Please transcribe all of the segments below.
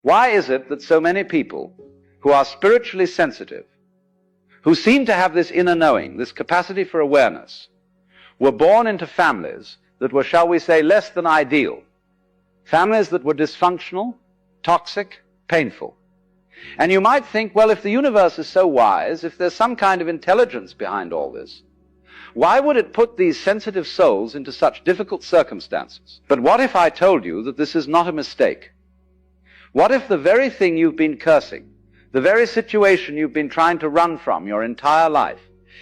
Why is it that so many people who are spiritually sensitive, who seem to have this inner knowing, this capacity for awareness, were born into families that were, shall we say, less than ideal, families that were dysfunctional, toxic, painful? And you might think, well, if the universe is so wise, if there's some kind of intelligence behind all this, why would it put these sensitive souls into such difficult circumstances? But what if I told you that this is not a mistake? What if the very thing you've been cursing, the very situation you've been trying to run from your entire life,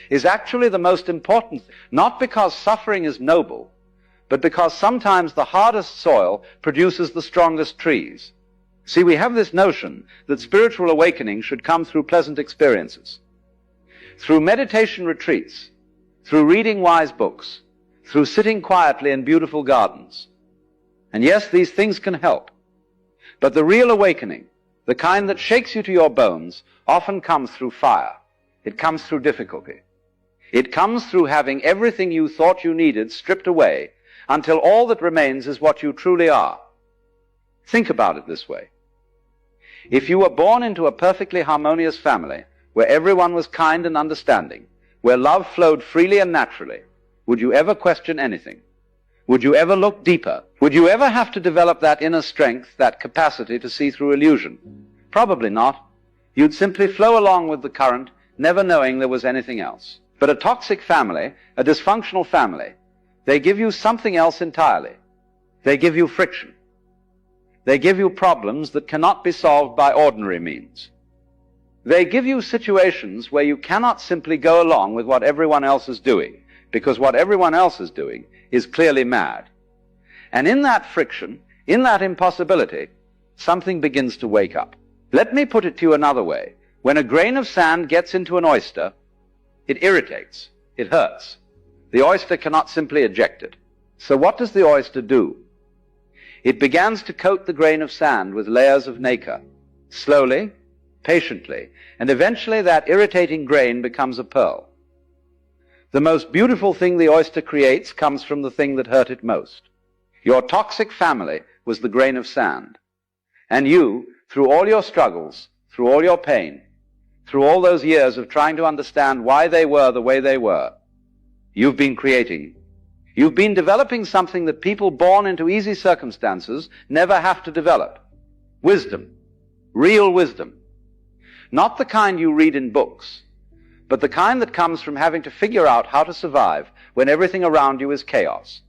is actually the most important thing, not because suffering is noble, but because sometimes the hardest soil produces the strongest trees. See, we have this notion that spiritual awakening should come through pleasant experiences, through meditation retreats, through reading wise books, through sitting quietly in beautiful gardens. And yes, these things can help. But the real awakening, the kind that shakes you to your bones, often comes through fire. It comes through difficulty. It comes through having everything you thought you needed stripped away until all that remains is what you truly are. Think about it this way. If you were born into a perfectly harmonious family, where everyone was kind and understanding, where love flowed freely and naturally, would you ever question anything? Would you ever look deeper? Would you ever have to develop that inner strength, that capacity to see through illusion? Probably not. You'd simply flow along with the current, never knowing there was anything else. But a toxic family, a dysfunctional family, they give you something else entirely. They give you friction. They give you problems that cannot be solved by ordinary means. They give you situations where you cannot simply go along with what everyone else is doing, because what everyone else is doing is clearly mad. And in that friction, in that impossibility, something begins to wake up. Let me put it to you another way. When a grain of sand gets into an oyster, it irritates, it hurts. The oyster cannot simply eject it. So what does the oyster do? It begins to coat the grain of sand with layers of nacre, slowly, patiently, and eventually that irritating grain becomes a pearl. The most beautiful thing the oyster creates comes from the thing that hurt it most. Your toxic family was the grain of sand. And you, through all your struggles, through all your pain, through all those years of trying to understand why they were the way they were, you've been creating. You've been developing something that people born into easy circumstances never have to develop. Wisdom. Real wisdom. Not the kind you read in books, but the kind that comes from having to figure out how to survive when everything around you is chaos.